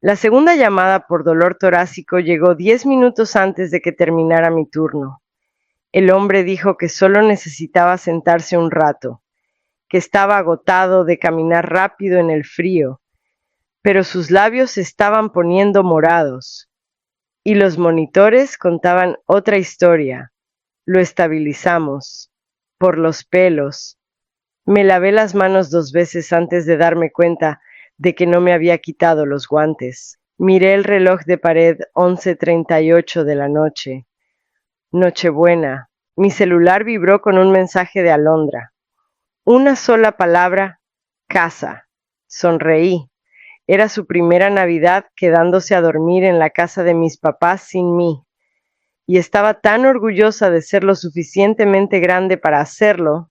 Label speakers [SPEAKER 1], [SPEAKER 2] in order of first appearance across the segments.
[SPEAKER 1] La segunda llamada por dolor torácico llegó 10 minutos antes de que terminara mi turno. El hombre dijo que solo necesitaba sentarse un rato, que estaba agotado de caminar rápido en el frío, pero sus labios se estaban poniendo morados. Y los monitores contaban otra historia. Lo estabilizamos. Por los pelos. Me lavé las manos 2 veces antes de darme cuenta de que no me había quitado los guantes. Miré el reloj de pared 11:38 de la noche. Nochebuena. Mi celular vibró con un mensaje de Alondra. Una sola palabra: casa. Sonreí. Era su primera Navidad quedándose a dormir en la casa de mis papás sin mí, y estaba tan orgullosa de ser lo suficientemente grande para hacerlo.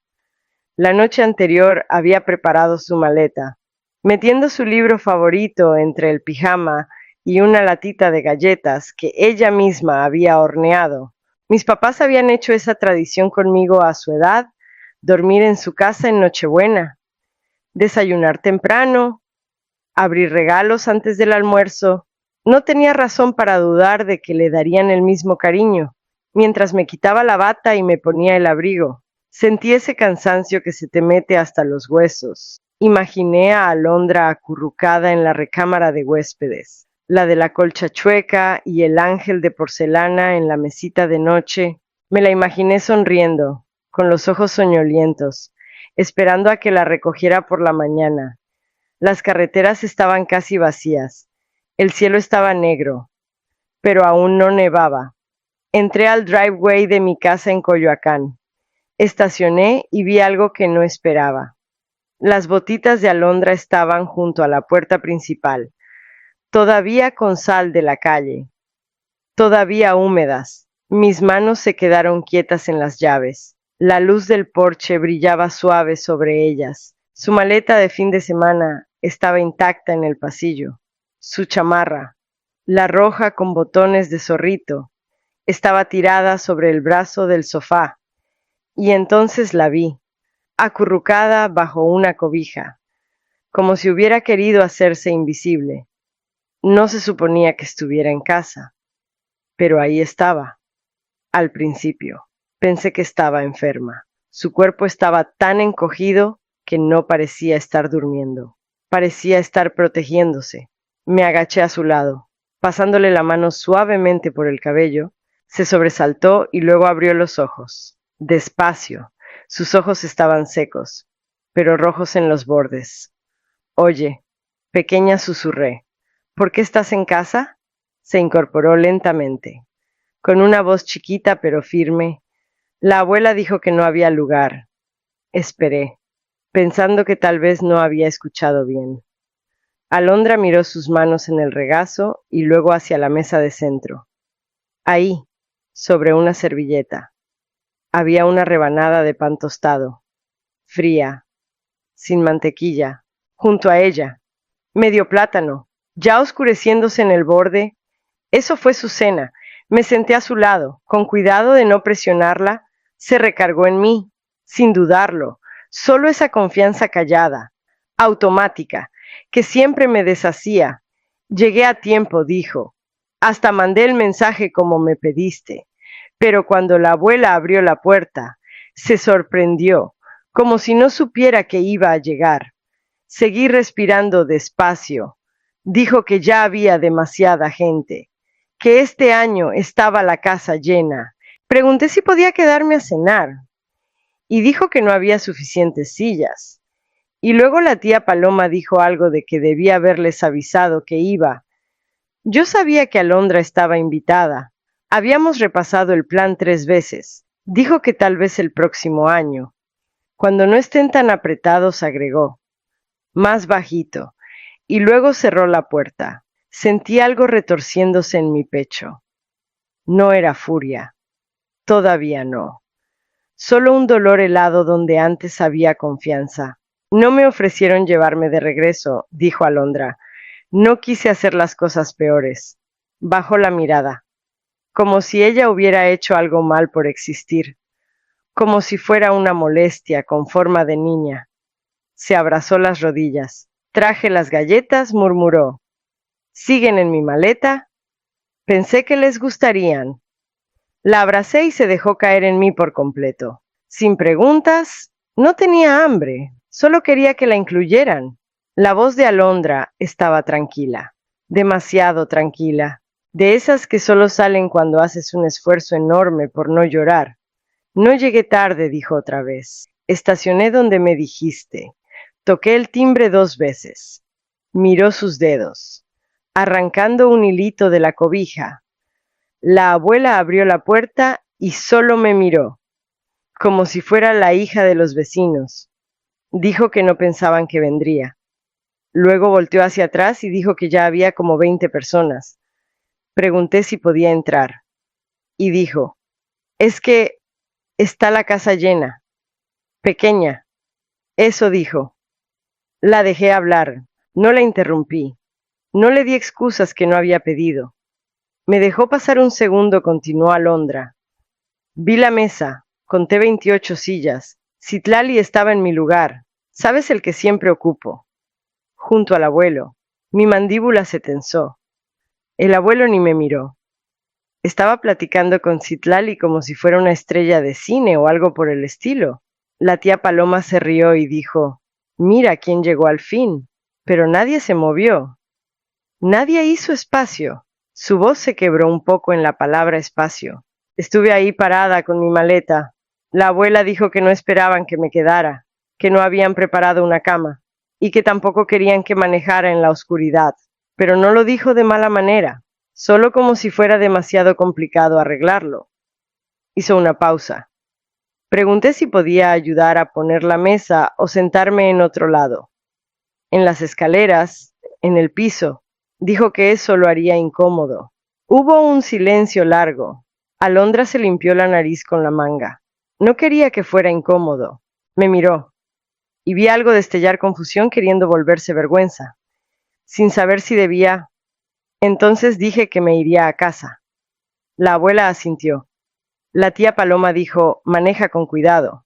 [SPEAKER 1] La noche anterior había preparado su maleta, metiendo su libro favorito entre el pijama y una latita de galletas que ella misma había horneado. Mis papás habían hecho esa tradición conmigo a su edad: dormir en su casa en Nochebuena, desayunar temprano, abrir regalos antes del almuerzo. No tenía razón para dudar de que le darían el mismo cariño. Mientras me quitaba la bata y me ponía el abrigo, sentí ese cansancio que se te mete hasta los huesos. Imaginé a Alondra acurrucada en la recámara de huéspedes, la de la colcha chueca y el ángel de porcelana en la mesita de noche. Me la imaginé sonriendo, con los ojos soñolientos, esperando a que la recogiera por la mañana. Las carreteras estaban casi vacías. El cielo estaba negro, pero aún no nevaba. Entré al driveway de mi casa en Coyoacán. Estacioné y vi algo que no esperaba. Las botitas de Alondra estaban junto a la puerta principal, todavía con sal de la calle, todavía húmedas. Mis manos se quedaron quietas en las llaves. La luz del porche brillaba suave sobre ellas. Su maleta de fin de semana estaba intacta en el pasillo. Su chamarra, la roja con botones de zorrito, estaba tirada sobre el brazo del sofá. Y entonces la vi, acurrucada bajo una cobija, como si hubiera querido hacerse invisible. No se suponía que estuviera en casa, pero ahí estaba. Al principio, pensé que estaba enferma. Su cuerpo estaba tan encogido que no parecía estar durmiendo. Parecía estar protegiéndose. Me agaché a su lado. Pasándole la mano suavemente por el cabello, se sobresaltó y luego abrió los ojos. Despacio. Sus ojos estaban secos, pero rojos en los bordes. Oye, pequeña, susurré, ¿por qué estás en casa? Se incorporó lentamente. Con una voz chiquita pero firme, la abuela dijo que no había lugar. Esperé, pensando que tal vez no había escuchado bien. Alondra miró sus manos en el regazo y luego hacia la mesa de centro. Ahí, sobre una servilleta, había una rebanada de pan tostado, fría, sin mantequilla. Junto a ella, medio plátano, ya oscureciéndose en el borde. Eso fue su cena. Me senté a su lado, con cuidado de no presionarla. Se recargó en mí, sin dudarlo, solo esa confianza callada, automática, que siempre me deshacía. Llegué a tiempo, dijo. Hasta mandé el mensaje como me pediste. Pero cuando la abuela abrió la puerta, se sorprendió, como si no supiera que iba a llegar. Seguí respirando despacio. Dijo que ya había demasiada gente, que este año estaba la casa llena. Pregunté si podía quedarme a cenar y dijo que no había suficientes sillas. Y luego la tía Paloma dijo algo de que debía haberles avisado que iba. Yo sabía que Alondra estaba invitada. Habíamos repasado el plan 3 veces. Dijo que tal vez el próximo año. Cuando no estén tan apretados, agregó, más bajito, y luego cerró la puerta. Sentí algo retorciéndose en mi pecho. No era furia, todavía no. Solo un dolor helado donde antes había confianza. No me ofrecieron llevarme de regreso, dijo Alondra. No quise hacer las cosas peores. Bajó la mirada, como si ella hubiera hecho algo mal por existir, como si fuera una molestia con forma de niña. Se abrazó las rodillas. Traje las galletas, murmuró. ¿Siguen en mi maleta? Pensé que les gustarían. La abracé y se dejó caer en mí por completo. Sin preguntas, no tenía hambre, solo quería que la incluyeran. La voz de Alondra estaba tranquila, demasiado tranquila, de esas que solo salen cuando haces un esfuerzo enorme por no llorar. No llegué tarde, dijo otra vez. Estacioné donde me dijiste. Toqué el timbre 2 veces. Miró sus dedos, arrancando un hilito de la cobija. La abuela abrió la puerta y solo me miró, como si fuera la hija de los vecinos. Dijo que no pensaban que vendría. Luego volteó hacia atrás y dijo que ya había como 20 personas. Pregunté si podía entrar. Y dijo, es que está la casa llena, pequeña. Eso dijo. La dejé hablar, no la interrumpí. No le di excusas que no había pedido. Me dejó pasar un segundo, continuó Alondra. Vi la mesa, conté 28 sillas. Citlali estaba en mi lugar, ¿sabes el que siempre ocupo? Junto al abuelo. Mi mandíbula se tensó. El abuelo ni me miró. Estaba platicando con Citlali como si fuera una estrella de cine o algo por el estilo. La tía Paloma se rió y dijo, mira quién llegó al fin. Pero nadie se movió. Nadie hizo espacio. Su voz se quebró un poco en la palabra espacio. Estuve ahí parada con mi maleta. La abuela dijo que no esperaban que me quedara, que no habían preparado una cama y que tampoco querían que manejara en la oscuridad. Pero no lo dijo de mala manera, solo como si fuera demasiado complicado arreglarlo. Hizo una pausa. Pregunté si podía ayudar a poner la mesa o sentarme en otro lado. En las escaleras, en el piso. Dijo que eso lo haría incómodo. Hubo un silencio largo. Alondra se limpió la nariz con la manga. No quería que fuera incómodo. Me miró, y vi algo destellar confusión queriendo volverse vergüenza, sin saber si debía. Entonces dije que me iría a casa. La abuela asintió. La tía Paloma dijo, maneja con cuidado.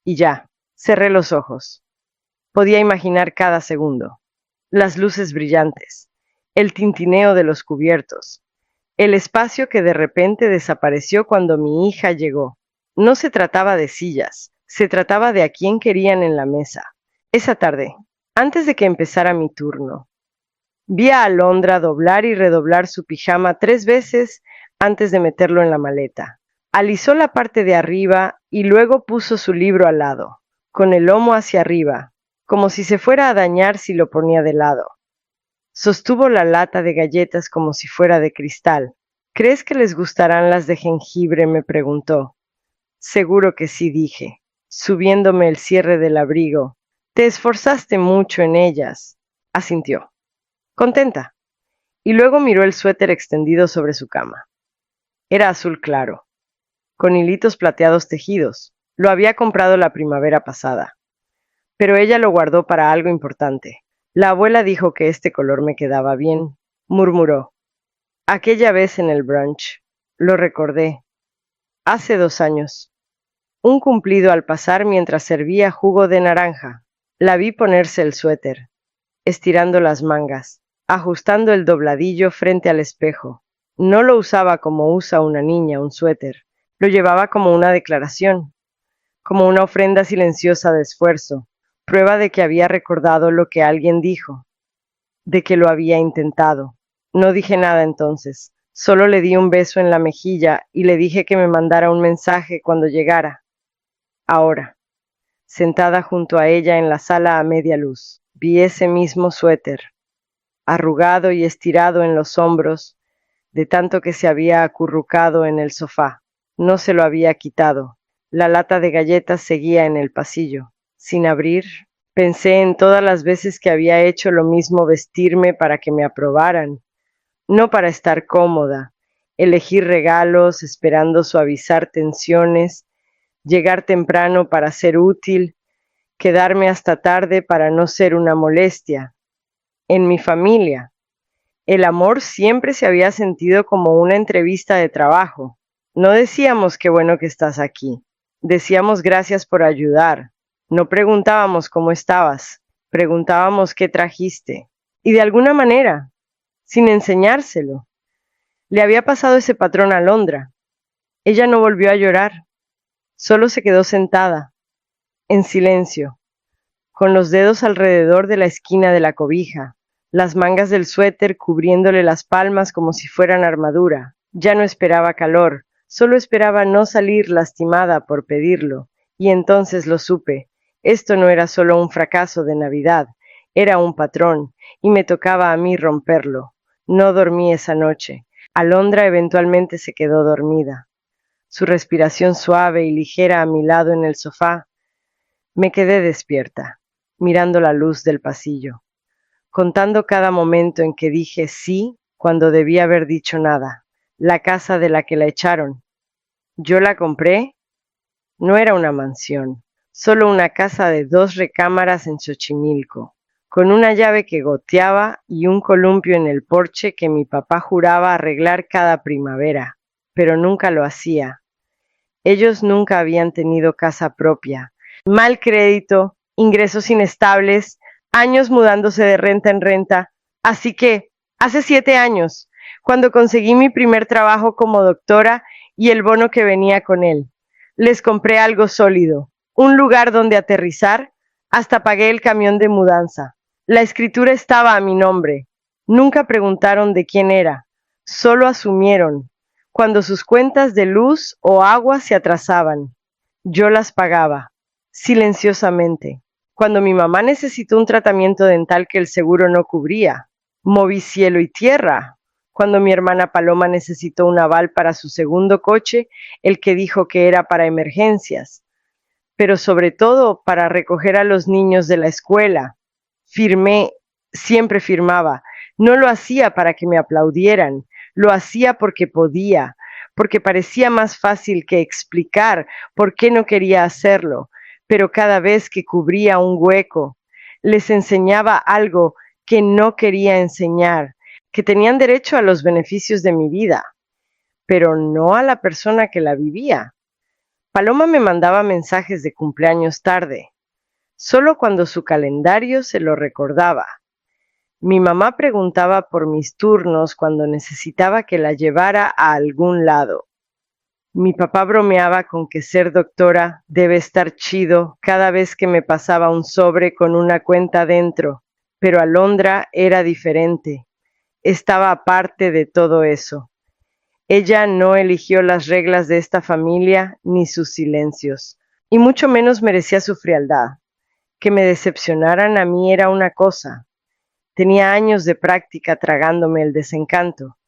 [SPEAKER 1] Y ya, cerré los ojos. Podía imaginar cada segundo. Las luces brillantes, el tintineo de los cubiertos, el espacio que de repente desapareció cuando mi hija llegó. No se trataba de sillas, se trataba de a quién querían en la mesa. Esa tarde, antes de que empezara mi turno, vi a Alondra doblar y redoblar su pijama 3 veces antes de meterlo en la maleta. Alisó la parte de arriba y luego puso su libro al lado, con el lomo hacia arriba, como si se fuera a dañar si lo ponía de lado. Sostuvo la lata de galletas como si fuera de cristal. ¿Crees que les gustarán las de jengibre?, me preguntó. Seguro que sí, dije, subiéndome el cierre del abrigo. Te esforzaste mucho en ellas. Asintió, contenta, y luego miró el suéter extendido sobre su cama. Era azul claro, con hilitos plateados tejidos. Lo había comprado la primavera pasada, pero ella lo guardó para algo importante. La abuela dijo que este color me quedaba bien, murmuró. Aquella vez en el brunch, lo recordé, hace 2 años. Un cumplido al pasar mientras servía jugo de naranja. La vi ponerse el suéter, estirando las mangas, ajustando el dobladillo frente al espejo. No lo usaba como usa una niña un suéter, lo llevaba como una declaración, como una ofrenda silenciosa de esfuerzo, prueba de que había recordado lo que alguien dijo, de que lo había intentado. No dije nada entonces, solo le di un beso en la mejilla y le dije que me mandara un mensaje cuando llegara. Ahora, sentada junto a ella en la sala a media luz, vi ese mismo suéter, arrugado y estirado en los hombros, de tanto que se había acurrucado en el sofá. No se lo había quitado. La lata de galletas seguía en el pasillo, sin abrir. Pensé en todas las veces que había hecho lo mismo, vestirme para que me aprobaran, no para estar cómoda, elegir regalos esperando suavizar tensiones, llegar temprano para ser útil, quedarme hasta tarde para no ser una molestia. En mi familia, el amor siempre se había sentido como una entrevista de trabajo. No decíamos qué bueno que estás aquí, decíamos gracias por ayudar. No preguntábamos cómo estabas, preguntábamos qué trajiste. Y de alguna manera, sin enseñárselo. Le había pasado ese patrón a Alondra. Ella no volvió a llorar, solo se quedó sentada, en silencio, con los dedos alrededor de la esquina de la cobija, las mangas del suéter cubriéndole las palmas como si fueran armadura. Ya no esperaba calor, solo esperaba no salir lastimada por pedirlo, y entonces lo supe. Esto no era solo un fracaso de Navidad, era un patrón, y me tocaba a mí romperlo. No dormí esa noche. Alondra eventualmente se quedó dormida, su respiración suave y ligera a mi lado en el sofá. Me quedé despierta, mirando la luz del pasillo, contando cada momento en que dije sí cuando debía haber dicho nada. La casa de la que la echaron. Yo la compré. No era una mansión, solo una casa de 2 recámaras en Xochimilco, con una llave que goteaba y un columpio en el porche que mi papá juraba arreglar cada primavera, pero nunca lo hacía. Ellos nunca habían tenido casa propia. Mal crédito, ingresos inestables, años mudándose de renta en renta. Así que, hace 7 años, cuando conseguí mi primer trabajo como doctora y el bono que venía con él, les compré algo sólido, un lugar donde aterrizar, hasta pagué el camión de mudanza. La escritura estaba a mi nombre. Nunca preguntaron de quién era, solo asumieron cuando sus cuentas de luz o agua se atrasaban. Yo las pagaba, silenciosamente. Cuando mi mamá necesitó un tratamiento dental que el seguro no cubría, moví cielo y tierra. Cuando mi hermana Paloma necesitó un aval para su segundo coche, el que dijo que era para emergencias, pero sobre todo para recoger a los niños de la escuela. Firmé, siempre firmaba. No lo hacía para que me aplaudieran, lo hacía porque podía, porque parecía más fácil que explicar por qué no quería hacerlo, pero cada vez que cubría un hueco, les enseñaba algo que no quería enseñar, que tenían derecho a los beneficios de mi vida, pero no a la persona que la vivía. Paloma me mandaba mensajes de cumpleaños tarde, solo cuando su calendario se lo recordaba. Mi mamá preguntaba por mis turnos cuando necesitaba que la llevara a algún lado. Mi papá bromeaba con que ser doctora debe estar chido cada vez que me pasaba un sobre con una cuenta dentro, pero Alondra era diferente. Estaba aparte de todo eso. Ella no eligió las reglas de esta familia ni sus silencios, y mucho menos merecía su frialdad. Que me decepcionaran a mí era una cosa. Tenía años de práctica tragándome el desencanto,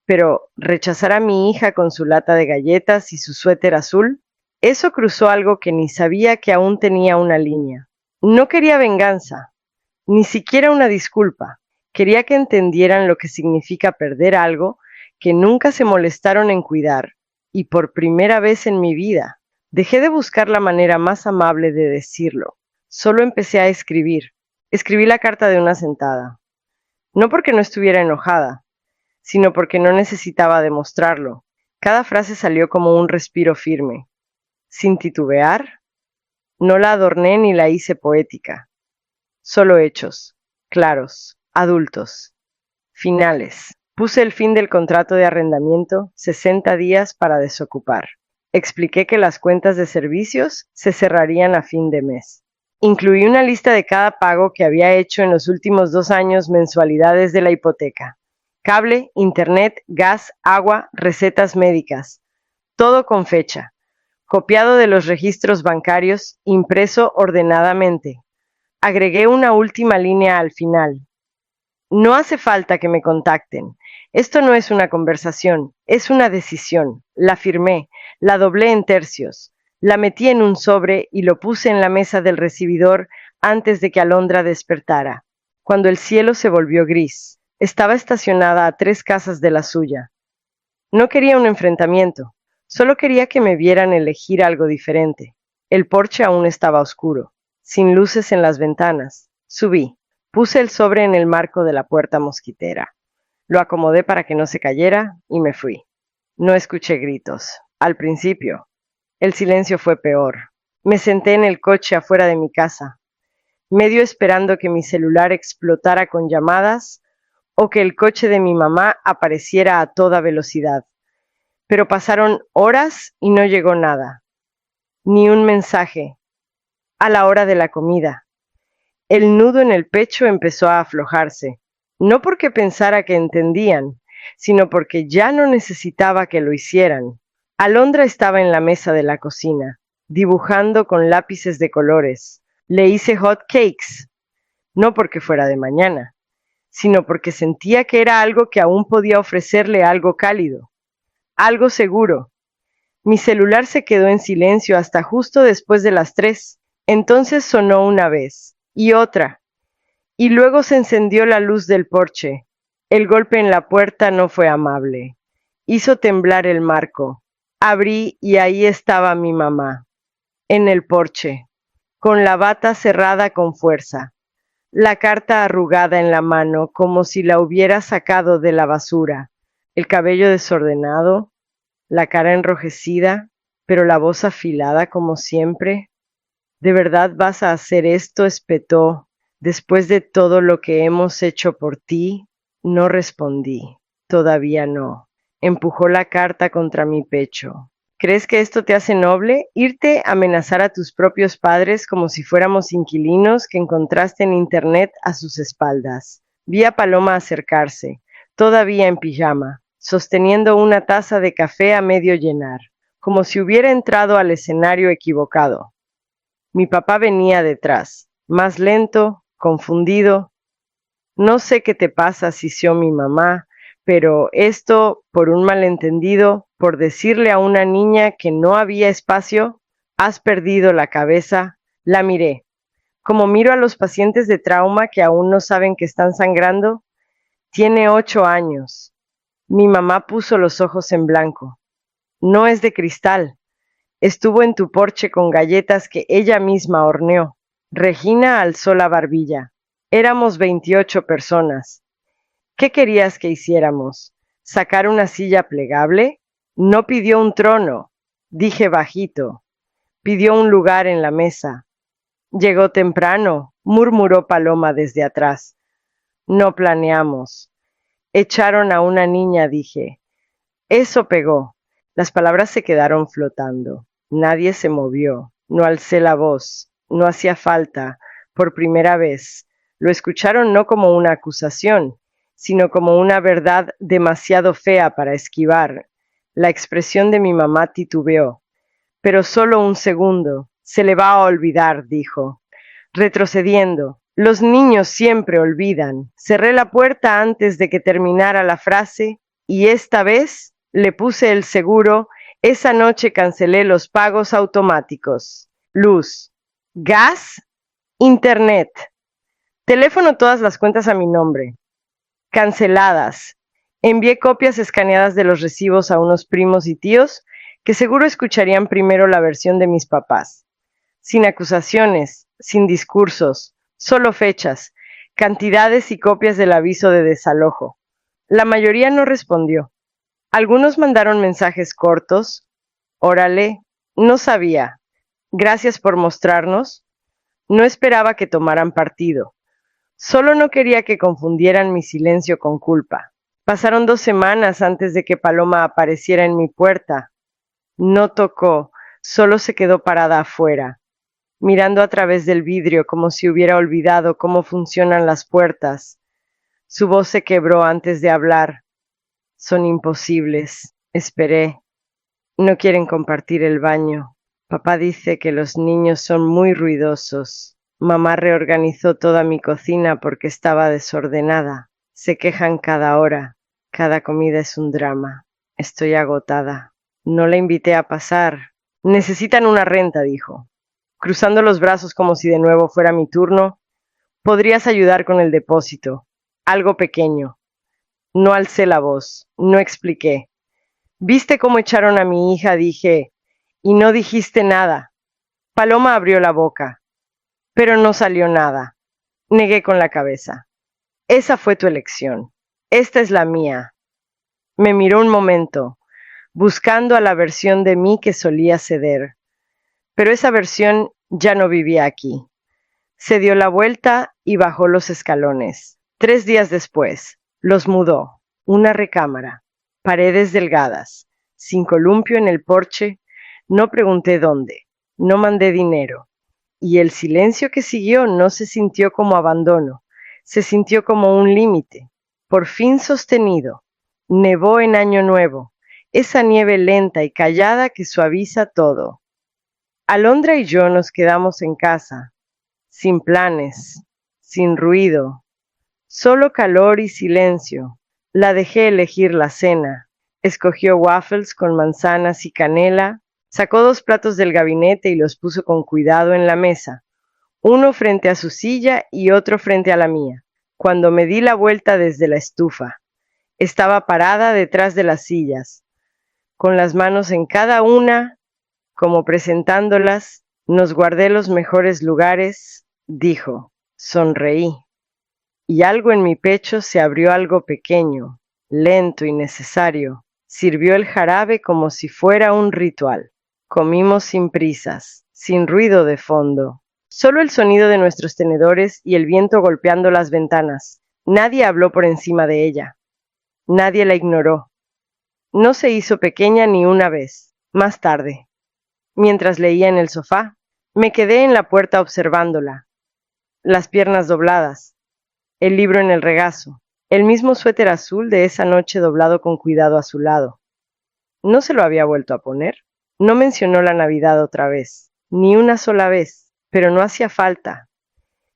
[SPEAKER 1] pero rechazar a mi hija con su lata de galletas y su suéter azul, eso cruzó algo que ni sabía que aún tenía una línea. No quería venganza, ni siquiera una disculpa. Quería que entendieran lo que significa perder algo que nunca se molestaron en cuidar, y por primera vez en mi vida, dejé de buscar la manera más amable de decirlo. Solo empecé a escribir. Escribí la carta de una sentada. No porque no estuviera enojada, sino porque no necesitaba demostrarlo. Cada frase salió como un respiro firme. Sin titubear, no la adorné ni la hice poética. Solo hechos, claros, adultos, finales. Puse el fin del contrato de arrendamiento, 60 días para desocupar. Expliqué que las cuentas de servicios se cerrarían a fin de mes. Incluí una lista de cada pago que había hecho en los últimos 2 años, mensualidades de la hipoteca. Cable, internet, gas, agua, recetas médicas. Todo con fecha. Copiado de los registros bancarios, impreso ordenadamente. Agregué una última línea al final. No hace falta que me contacten. Esto no es una conversación, es una decisión. La firmé, la doblé en tercios, la metí en un sobre y lo puse en la mesa del recibidor antes de que Alondra despertara. Cuando el cielo se volvió gris, estaba estacionada a 3 casas de la suya. No quería un enfrentamiento, solo quería que me vieran elegir algo diferente. El porche aún estaba oscuro, sin luces en las ventanas. Subí. Puse el sobre en el marco de la puerta mosquitera. Lo acomodé para que no se cayera y me fui. No escuché gritos. Al principio, el silencio fue peor. Me senté en el coche afuera de mi casa, medio esperando que mi celular explotara con llamadas o que el coche de mi mamá apareciera a toda velocidad. Pero pasaron horas y no llegó nada, ni un mensaje. A la hora de la comida, el nudo en el pecho empezó a aflojarse, no porque pensara que entendían, sino porque ya no necesitaba que lo hicieran. Alondra estaba en la mesa de la cocina, dibujando con lápices de colores. Le hice hot cakes, no porque fuera de mañana, sino porque sentía que era algo que aún podía ofrecerle algo cálido, algo seguro. Mi celular se quedó en silencio hasta justo después de las 3. Entonces sonó una vez, y otra, y luego se encendió la luz del porche. El golpe en la puerta no fue amable. Hizo temblar el marco. Abrí y ahí estaba mi mamá, en el porche, con la bata cerrada con fuerza, la carta arrugada en la mano como si la hubiera sacado de la basura, el cabello desordenado, la cara enrojecida, pero la voz afilada como siempre. ¿De verdad vas a hacer esto?, espetó. Después de todo lo que hemos hecho por ti. No respondí. Todavía no. Empujó la carta contra mi pecho. ¿Crees que esto te hace noble? ¿Irte a amenazar a tus propios padres como si fuéramos inquilinos que encontraste en internet a sus espaldas? Vi a Paloma acercarse, todavía en pijama, sosteniendo una taza de café a medio llenar, como si hubiera entrado al escenario equivocado. Mi papá venía detrás, más lento, confundido. No sé qué te pasa, sisió mi mamá, pero esto, por un malentendido, por decirle a una niña que no había espacio, has perdido la cabeza. La miré, como miro a los pacientes de trauma que aún no saben que están sangrando. Tiene 8 años. Mi mamá puso los ojos en blanco. No es de cristal. Estuvo en tu porche con galletas que ella misma horneó. Regina alzó la barbilla. Éramos 28 personas. ¿Qué querías que hiciéramos? ¿Sacar una silla plegable? No pidió un trono, dije bajito. Pidió un lugar en la mesa. Llegó temprano, murmuró Paloma desde atrás. No planeamos. Echaron a una niña, dije. Eso pegó. Las palabras se quedaron flotando. Nadie se movió. No alcé la voz. No hacía falta. Por primera vez. Lo escucharon no como una acusación, sino como una verdad demasiado fea para esquivar. La expresión de mi mamá titubeó. Pero solo un segundo. Se le va a olvidar, dijo. Retrocediendo. Los niños siempre olvidan. Cerré la puerta antes de que terminara la frase, y esta vez le puse el seguro. Esa noche cancelé los pagos automáticos. Luz, gas, internet, teléfono, todas las cuentas a mi nombre. Canceladas. Envié copias escaneadas de los recibos a unos primos y tíos que seguro escucharían primero la versión de mis papás. Sin acusaciones, sin discursos, solo fechas, cantidades y copias del aviso de desalojo. La mayoría no respondió. Algunos mandaron mensajes cortos. Órale, no sabía. Gracias por mostrarnos. No esperaba que tomaran partido. Solo no quería que confundieran mi silencio con culpa. Pasaron 2 semanas antes de que Paloma apareciera en mi puerta. No tocó, solo se quedó parada afuera, mirando a través del vidrio como si hubiera olvidado cómo funcionan las puertas. Su voz se quebró antes de hablar. Son imposibles. Esperé. No quieren compartir el baño. Papá dice que los niños son muy ruidosos. Mamá reorganizó toda mi cocina porque estaba desordenada. Se quejan cada hora. Cada comida es un drama. Estoy agotada. No la invité a pasar. Necesitan una renta, dijo. Cruzando los brazos como si de nuevo fuera mi turno. Podrías ayudar con el depósito. Algo pequeño. No alcé la voz. No expliqué. ¿Viste cómo echaron a mi hija?, dije, y no dijiste nada. Paloma abrió la boca, pero no salió nada. Negué con la cabeza. Esa fue tu elección. Esta es la mía. Me miró un momento, buscando a la versión de mí que solía ceder. Pero esa versión ya no vivía aquí. Se dio la vuelta y bajó los escalones. 3 días después, Los mudó. Una recámara, paredes delgadas, sin columpio en el porche. No pregunté dónde, no mandé dinero. Y el silencio que siguió no se sintió como abandono, se sintió como un límite, por fin sostenido. Nevó en Año Nuevo, esa nieve lenta y callada que suaviza todo. Alondra y yo nos quedamos en casa, sin planes, sin ruido, solo calor y silencio. La dejé elegir la cena. Escogió waffles con manzanas y canela, sacó 2 platos del gabinete y los puso con cuidado en la mesa, uno frente a su silla y otro frente a la mía. Cuando me di la vuelta desde la estufa, estaba parada detrás de las sillas, con las manos en cada una, como presentándolas. Nos guardé los mejores lugares, dijo. Sonreí, y algo en mi pecho se abrió, algo pequeño, lento y necesario. Sirvió el jarabe como si fuera un ritual. Comimos sin prisas, sin ruido de fondo, solo el sonido de nuestros tenedores y el viento golpeando las ventanas. Nadie habló por encima de ella. Nadie la ignoró. No se hizo pequeña ni una vez. Más tarde, mientras leía en el sofá, me quedé en la puerta observándola, las piernas dobladas, el libro en el regazo, el mismo suéter azul de esa noche doblado con cuidado a su lado. ¿No se lo había vuelto a poner? No mencionó la Navidad otra vez, ni una sola vez, pero no hacía falta.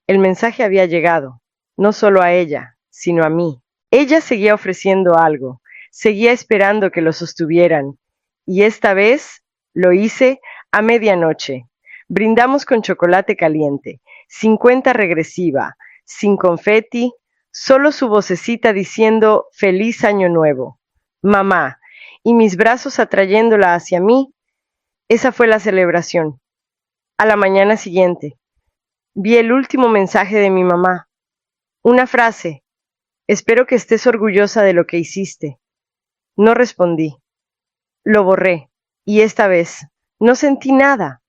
[SPEAKER 1] El mensaje había llegado, no solo a ella, sino a mí. Ella seguía ofreciendo algo, seguía esperando que lo sostuvieran, y esta vez lo hice a medianoche. Brindamos con chocolate caliente, sin cuenta regresiva, sin confeti, solo su vocecita diciendo Feliz Año Nuevo, mamá, y mis brazos atrayéndola hacia mí. Esa fue la celebración. A la mañana siguiente, vi el último mensaje de mi mamá. Una frase: espero que estés orgullosa de lo que hiciste. No respondí. Lo borré, y esta vez no sentí nada.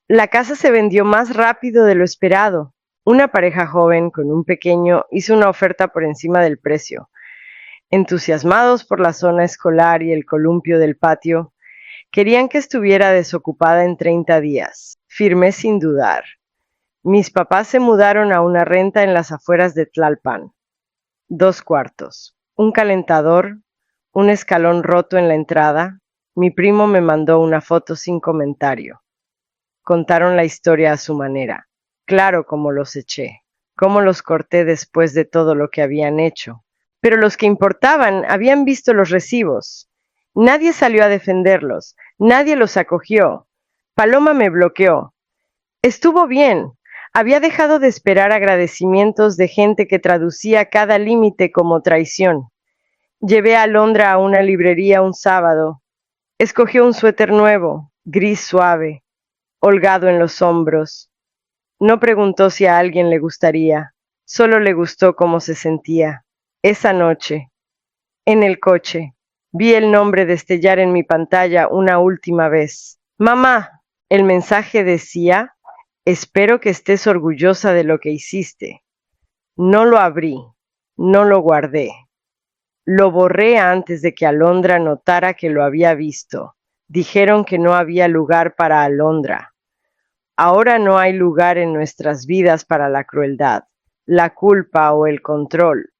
[SPEAKER 1] La casa se vendió más rápido de lo esperado. Una pareja joven con un pequeño hizo una oferta por encima del precio. Entusiasmados por la zona escolar y el columpio del patio, querían que estuviera desocupada en 30 días. Firmé sin dudar. Mis papás se mudaron a una renta en las afueras de Tlalpan. 2 cuartos, un calentador, un escalón roto en la entrada. Mi primo me mandó una foto sin comentario. Contaron la historia a su manera. Claro cómo los eché, cómo los corté después de todo lo que habían hecho. Pero los que importaban habían visto los recibos. Nadie salió a defenderlos, nadie los acogió. Paloma me bloqueó. Estuvo bien. Había dejado de esperar agradecimientos de gente que traducía cada límite como traición. Llevé a Alondra a una librería un sábado. Escogió un suéter nuevo, gris suave, holgado en los hombros. No preguntó si a alguien le gustaría, solo le gustó cómo se sentía. Esa noche, en el coche, vi el nombre destellar en mi pantalla una última vez. Mamá, el mensaje decía: espero que estés orgullosa de lo que hiciste. No lo abrí, no lo guardé. Lo borré antes de que Alondra notara que lo había visto. Dijeron que no había lugar para Alondra. Ahora no hay lugar en nuestras vidas para la crueldad, la culpa o el control.